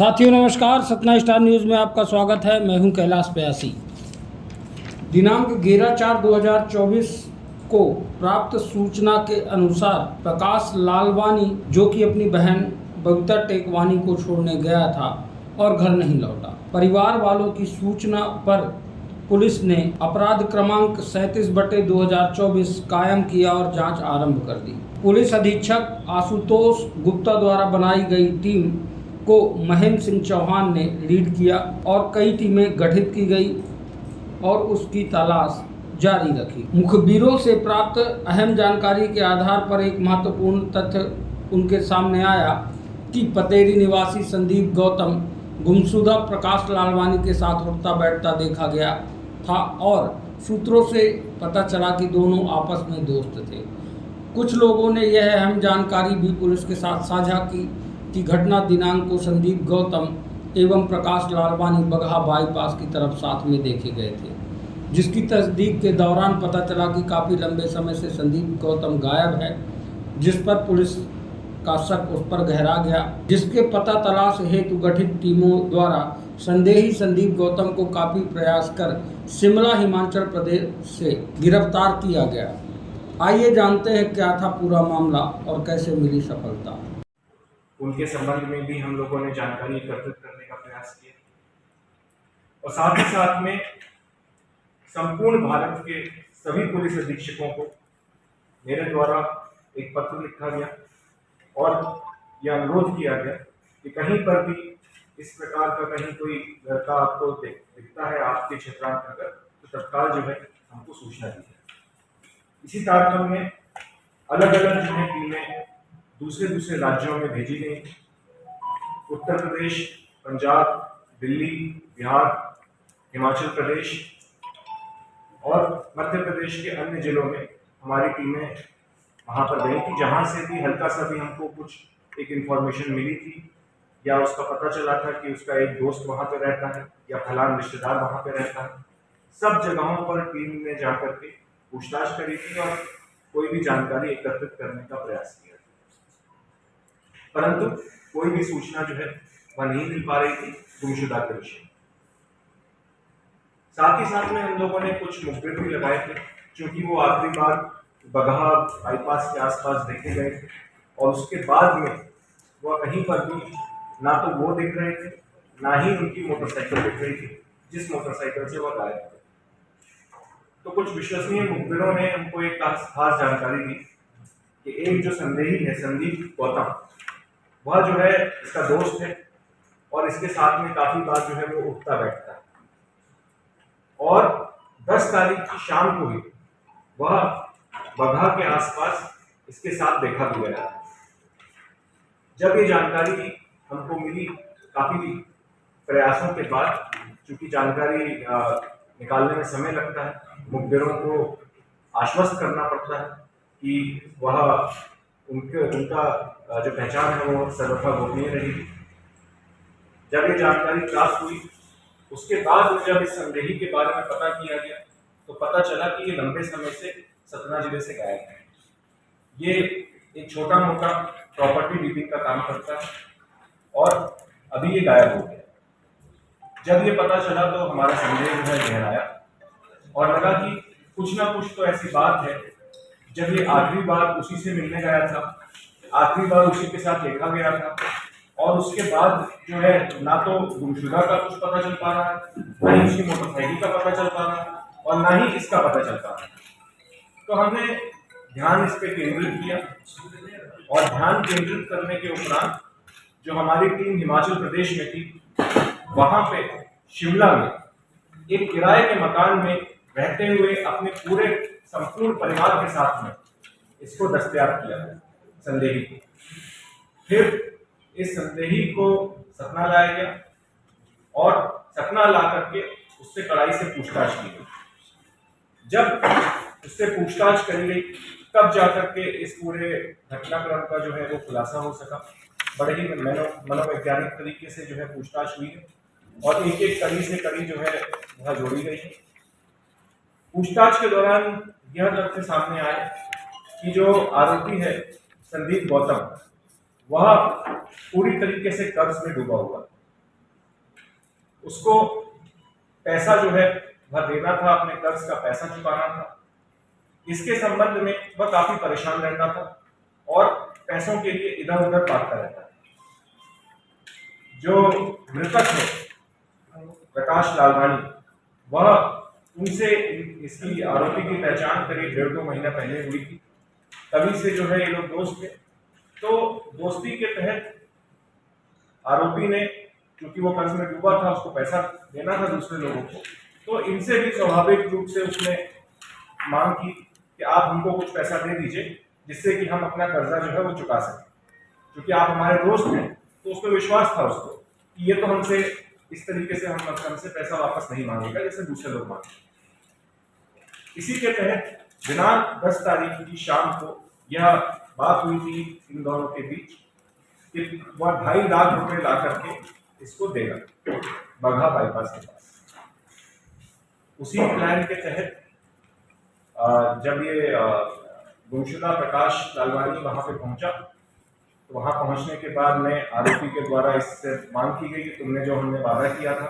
साथियों नमस्कार, Satna star news में आपका स्वागत है। मैं हूं कैलाश प्यासी। दिनांक 11/4/2024 को प्राप्त सूचना के अनुसार प्रकाश लालवानी, जो कि अपनी बहन बबीता टेकवानी को छोड़ने गया था और घर नहीं लौटा, परिवार वालों की सूचना पर पुलिस ने अपराध क्रमांक 37/2024 कायम किया और जांच आरंभ कर दी। पुलिस अधीक्षक आशुतोष गुप्ता द्वारा बनाई गई टीम को महेंद्र सिंह चौहान ने लीड किया और कई टीमें गठित की गई और उसकी तलाश जारी रखी। मुखबिरों से प्राप्त अहम जानकारी के आधार पर एक महत्वपूर्ण तथ्य उनके सामने आया कि पतेरी निवासी संदीप गौतम गुमशुदा प्रकाश लालवानी के साथ उठता बैठता देखा गया था और सूत्रों से पता चला कि दोनों आपस में दोस्त थे। कुछ लोगों ने यह अहम जानकारी भी पुलिस के साथ साझा की कि घटना दिनांक को संदीप गौतम एवं प्रकाश लालवानी बगहा बाईपास की तरफ साथ में देखे गए थे, जिसकी तस्दीक के दौरान पता चला कि काफ़ी लंबे समय से संदीप गौतम गायब है, जिस पर पुलिस का शक उस पर गहरा गया, जिसके पता तलाश हेतु गठित टीमों द्वारा संदेही संदीप गौतम को काफ़ी प्रयास कर शिमला हिमाचल प्रदेश से गिरफ्तार किया गया। आइए जानते हैं क्या था पूरा मामला और कैसे मिली सफलता। उनके संबंध में भी हम लोगों ने जानकारी एकत्रित करने का प्रयास किया और साथ ही साथ में संपूर्ण भारत के सभी पुलिस अधीक्षकों को मेरे द्वारा एक पत्र लिखा गया और यह अनुरोध किया गया कि कहीं पर भी इस प्रकार का कहीं कोई लड़का आपको दिखता है आपके क्षेत्रांतर्गत, तो तत्काल जो है हमको सूचना दी जाए। इसी तारतम्य में अलग अलग जो है टीमें दूसरे राज्यों में भेजी गई। उत्तर प्रदेश, पंजाब, दिल्ली, बिहार, हिमाचल प्रदेश और मध्य प्रदेश के अन्य जिलों में हमारी टीमें वहां पर गई थी, जहां से भी हल्का सा भी हमको कुछ एक इन्फॉर्मेशन मिली थी या उसका पता चला था कि उसका एक दोस्त वहां पर रहता है या फलान रिश्तेदार वहां पर रहता है। सब जगहों पर टीम ने जाकर के पूछताछ करी थी और कोई भी जानकारी एकत्रित करने का प्रयास किया, परंतु कोई भी सूचना जो है वह नहीं मिल पा रही थी गुमशुदा के विषय में। साथ ही साथ में हम लोगों ने कुछ मुखबिर भी लगाए थे, क्योंकि वो आखिरी बार बगहा बाईपास के आसपास देखे गए थे और उसके बाद में वह कहीं पर भी ना तो वो दिख रहे थे, ना ही उनकी मोटरसाइकिल दिख रही थी जिस मोटरसाइकिल से वह गायब थे। तो कुछ विश्वसनीय मुखबिरों ने हमको एक खास जानकारी दी कि एक जो संदेही है संदीप गौतम, वह जो है इसका दोस्त है और इसके साथ में काफी बार जो है वो उठता बैठता है और 10 तारीख की शाम को ही वह बगहा के आसपास इसके साथ देखा भी गया। जब ये जानकारी हमको मिली काफी प्रयासों के बाद, चूंकि जानकारी निकालने में समय लगता है, मुखबिरों को आश्वस्त करना पड़ता है कि वह उनका जो पहचान है वो सर्वथा गोपनीय रहेगी। जब ये जानकारी प्राप्त हुई उसके बाद जब इस संदेही के बारे में पता किया गया तो पता चला कि ये लंबे समय से सतना जिले से गायब है। ये एक छोटा मोटा प्रॉपर्टी डीलिंग का काम करता है और अभी ये गायब हो गया। जब ये पता चला तो हमारा संदेह जो है गहराया और लगा कि कुछ ना कुछ तो ऐसी बात है। जब ये आखिरी बार उसी से मिलने गया था, आखिरी बार उसी के साथ देखा गया था और उसके बाद जो है ना तो गुमशुदा का कुछ पता चल पा रहा है, ना ही उसकी मोटरसाइकिल का पता चल पा रहा है और ना ही इसका पता चल पा रहा है। तो हमने ध्यान इस पे केंद्रित किया और ध्यान केंद्रित करने के उपरांत जो हमारी टीम हिमाचल प्रदेश में थी, वहां पे शिमला में एक किराए के मकान में रहते हुए अपने पूरे संपूर्ण परिवार के साथ में इसको दस्तयाब किया संदेही को। फिर इस संदेही को सतना लाया गया और सतना ला करके उससे कड़ाई से पूछताछ की गई। जब उससे पूछताछ करी गई तब जाकर के इस पूरे घटनाक्रम का जो है वो खुलासा हो सका। बड़े ही मनोवैज्ञानिक तरीके से जो है पूछताछ हुई है और एक एक कड़ी से कड़ी जो है वह जोड़ी गई है। पूछताछ के दौरान यह तथ्य सामने आया कि जो आरोपी है संदीप गौतम, वह पूरी तरीके से कर्ज में डूबा हुआ। उसको पैसा जो है वह देना था, अपने कर्ज का पैसा चुकाना था। इसके संबंध में वह काफी परेशान रहता था और पैसों के लिए इधर उधर भागता रहता था। जो मृतक है प्रकाश लालवानी, वह उनसे इसकी आरोपी की पहचान करीब 1.5-2 महीना पहले हुई थी। तभी से जो है ये लोग दोस्त थे। तो दोस्ती के तहत आरोपी ने, क्योंकि वो कर्ज में डूबा था, उसको पैसा देना था दूसरे लोगों को, तो इनसे भी स्वाभाविक रूप से उसने मांग की कि आप हमको कुछ पैसा दे दीजिए जिससे कि हम अपना कर्जा जो है वो चुका सकें। क्योंकि आप हमारे दोस्त हैं, तो उसको विश्वास था उसको कि ये तो हमसे इस तरीके से हमसे पैसा वापस नहीं मांगेगा जैसे दूसरे लोग मांगते। इसी के तहत दिनांक 10 तारीख की शाम को यह बात हुई थी इन दोनों के बीच कि वह 2.5 लाख रुपए ला करके इसको देगा बगहा बाईपास के पास। उसी प्लान के तहत जब ये गुमशुदा प्रकाश लालवानी वहां पे पहुंचा, तो वहां पहुंचने के बाद में आरोपी के द्वारा इससे मांग की गई कि तुमने जो हमने वादा किया था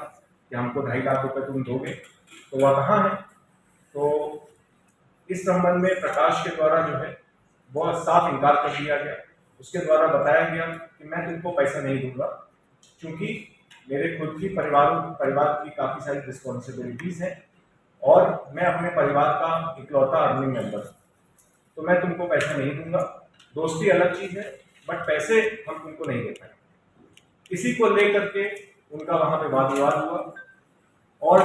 कि हमको 2.5 लाख रुपए तुम दोगे, तो वह कहाँ है। तो इस संबंध में प्रकाश के द्वारा जो है वह साफ इनकार कर दिया गया। उसके द्वारा बताया गया कि मैं तुमको पैसा नहीं दूंगा, क्योंकि मेरे खुद की परिवार की काफ़ी सारी रिस्पॉन्सिबिलिटीज़ हैं और मैं अपने परिवार का इकलौता अर्निंग मेंबर हूँ, तो मैं तुमको पैसा नहीं दूंगा। दोस्ती अलग चीज़ है, बट पैसे हम तुमको नहीं दे पाएंगे। इसी को लेकर के उनका वहाँ पे वाद विवाद हुआ और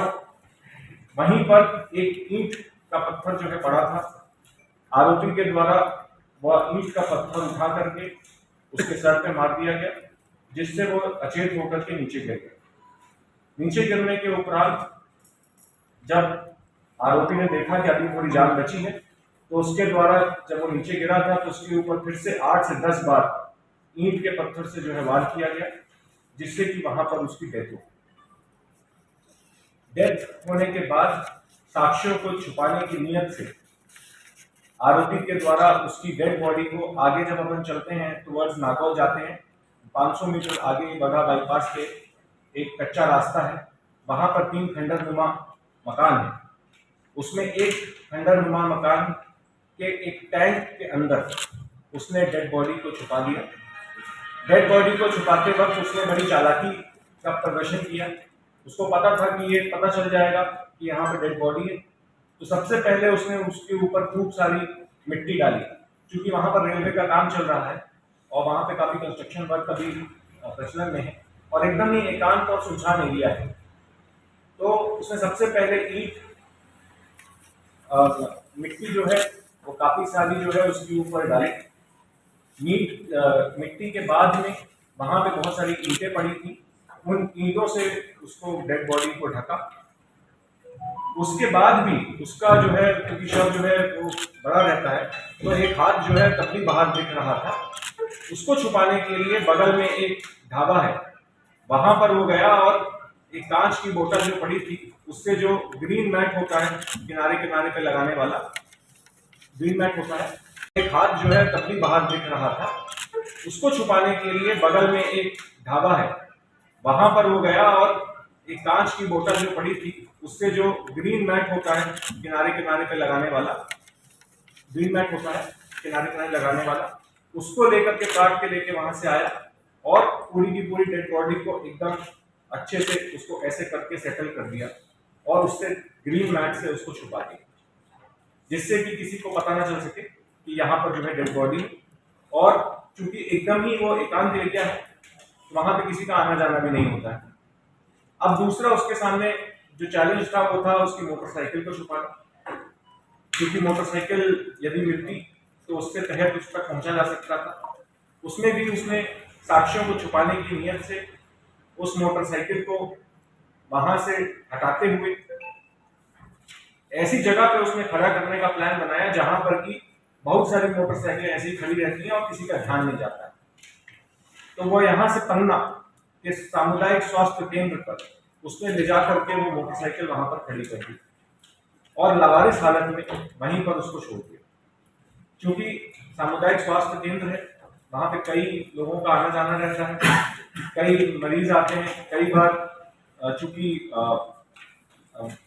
वहीं पर एक ईंट का पत्थर जो है पड़ा था। आरोपी के द्वारा वह ईंट का पत्थर उठा करके उसके सर पे मार दिया गया, जिससे वो अचेत होकर के नीचे गिर गए। नीचे गिरने के उपरांत जब आरोपी ने देखा कि अभी थोड़ी जान बची है, तो उसके द्वारा जब वो नीचे गिरा था तो उसके ऊपर फिर से 8 से 10 बार ईंट के पत्थर से जो है वार किया गया, जिससे कि वहां पर उसकी डेथ हो। डेथ होने के बाद साक्ष्यों को छुपाने की नीयत से आरोपी के द्वारा उसकी डेड बॉडी को आगे जब अपन चलते हैं टुवर्ड्स नागौर जाते हैं, 500 मीटर आगे बगहा बाईपास के एक कच्चा रास्ता है, वहां पर 3 खंडरनुमा मकान है। उसमें एक खंडरनुमा मकान के एक टैंक के अंदर उसने डेड बॉडी को छुपा दिया। डेड बॉडी को छुपाते वक्त उसने बड़ी चालाकी का प्रदर्शन किया। उसको पता था कि ये पता चल जाएगा कि यहाँ पे डेड बॉडी है, तो सबसे पहले उसने उसके ऊपर खूब सारी मिट्टी डाली, क्योंकि वहाँ पर रेलवे का काम चल रहा है और वहाँ पे काफ़ी कंस्ट्रक्शन वर्क अभी प्रचलन में है और एकदम ही एकांत और सुनसान एरिया है। तो उसने सबसे पहले ईंट मिट्टी जो है वो काफ़ी सारी जो है उसके ऊपर डाली। मिट्टी के बाद में वहाँ पे बहुत सारी ईंटें पड़ी थी, उन ईंटों से उसको डेड बॉडी को ढका। उसके बाद भी उसका जो है, क्योंकि शव जो है वो बड़ा रहता है, तो एक हाथ जो है तब भी बाहर दिख रहा था। उसको छुपाने के लिए बगल में एक ढाबा है, वहां पर वो गया और एक कांच की बोतल जो पड़ी थी उससे जो ग्रीन मैट होता है किनारे किनारे पे लगाने वाला ग्रीन मैट होता है, एक हाथ जो है तब भी बाहर दिख रहा था। उसको छुपाने के लिए बगल में एक ढाबा है, वहां पर वो गया और एक कांच की बोतल जो पड़ी थी उससे जो ग्रीन मैट होता है किनारे किनारे पे लगाने वाला ग्रीन मैट होता है किनारे किनारे लगाने वाला, उसको लेकर के काट के लेके वहां से आया और पूरी की पूरी डेड बॉडी को एकदम अच्छे से उसको ऐसे करके सेटल कर दिया और उससे ग्रीन मैट से उसको छुपा दिया, जिससे कि किसी को पता ना चल सके कि यहाँ पर जो है डेड बॉडी। और चूंकि एकदम ही वो एकांत एरिया है, वहां पे किसी का आना जाना भी नहीं होता है। अब दूसरा उसके सामने जो चैलेंज था वो था उसकी मोटरसाइकिल को छुपाना, क्योंकि मोटरसाइकिल यदि मिलती तो उससे तहत उस तक पहुंचा जा सकता था। उसमें भी उसने साक्ष्यों को छुपाने की नियत से उस मोटरसाइकिल को वहां से हटाते हुए ऐसी जगह पे उसने खड़ा करने का प्लान बनाया जहां पर कि बहुत सारी मोटरसाइकिलें ऐसी ही खड़ी रहती हैं और किसी का ध्यान नहीं जाता है। तो वो यहाँ से पन्ना के सामुदायिक स्वास्थ्य केंद्र पर उसने ले जा करके वो मोटरसाइकिल वहां पर खड़ी कर दी और लावारिस हालत में वहीं पर उसको छोड़ दिया। क्योंकि सामुदायिक स्वास्थ्य केंद्र है, वहां पे कई लोगों का आना जाना रहता है, कई मरीज आते हैं, कई बार चूंकि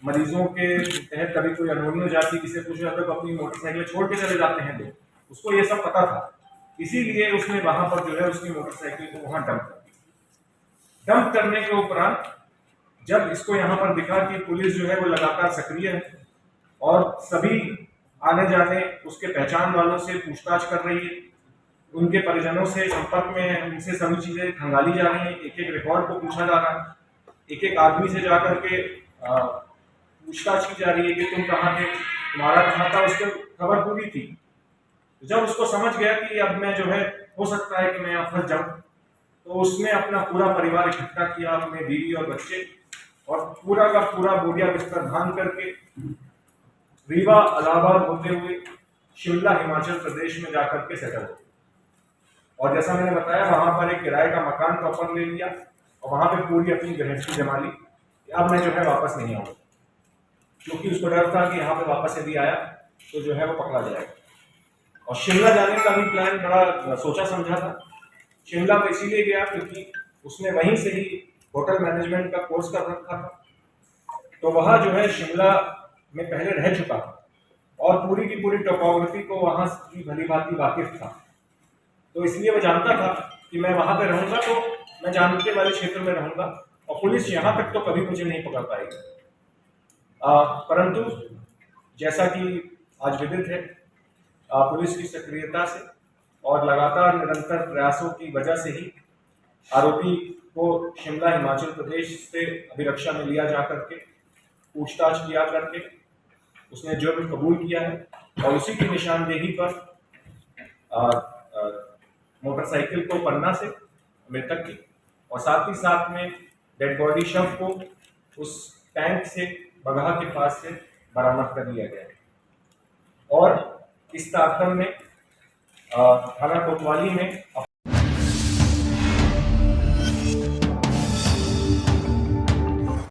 मरीजों के तहत कभी कोई अनहोनी हो जाती, किसी पूछ जाता तो अपनी मोटरसाइकिल छोड़ के चले जाते हैं लोग, उसको ये सब पता था। इसीलिए उसने वहां पर जो है उसकी मोटरसाइकिल को वहां डंप कर दिया। डंप करने के उपरांत जब इसको यहाँ पर दिखा कि पुलिस जो है वो लगातार सक्रिय है और सभी आने जाने उसके पहचान वालों से पूछताछ कर रही है, उनके परिजनों से संपर्क में है, उनसे सभी चीजें खंगाली जा रही हैं, एक एक रिकॉर्ड को पूछा जा रहा है, एक एक आदमी से जाकर के पूछताछ की जा रही है कि तुम कहाँ थे, तुम्हारा कहाँ था, उसकी खबर पूरी थी। जब उसको समझ गया कि अब मैं जो है हो सकता है कि मैं यहाँ फंस जाऊं, तो उसने अपना पूरा परिवार इकट्ठा किया, अपने बीवी और बच्चे, और पूरा का पूरा बोरिया बिस्तर बांध करके रीवा इलाहाबाद होते हुए शिमला हिमाचल प्रदेश में जाकर के सेटल हो। और जैसा मैंने बताया वहां पर एक किराए का मकान प्रॉपर ले लिया और वहां पे पूरी अपनी गृहस्थी जमा ली। अब मैं जो है वापस नहीं आऊंगा, क्योंकि उसको डर था कि यहाँ पे वापस यदि आया तो जो है वो पकड़ा जाएगा। और शिमला जाने का भी प्लान बड़ा सोचा समझा था। शिमला में इसीलिए गया क्योंकि उसने वहीं से ही होटल मैनेजमेंट का कोर्स कर रखा था, तो वह जो है शिमला में पहले रह चुका था और पूरी की पूरी टोपोग्राफी को वहां की भली भांति वाकिफ था। तो इसलिए वो जानता था कि मैं वहां पे रहूंगा तो मैं जानते वाले क्षेत्र में रहूंगा और पुलिस यहाँ तक तो कभी मुझे नहीं पकड़ पाएगी। परंतु जैसा कि आज विदित है, पुलिस की सक्रियता से और लगातार निरंतर प्रयासों की वजह से ही आरोपी को शिमला हिमाचल प्रदेश से अभिरक्षा में लिया जा करके पूछताछ किया करके उसने जुर्म कबूल किया है और उसी की निशानदेही पर मोटरसाइकिल को पन्ना से मृतक की और साथ ही साथ में डेड बॉडी शव को उस टैंक से बगहा के पास से बरामद कर लिया गया है। और इस तारतम्य में थाना कोतवाली में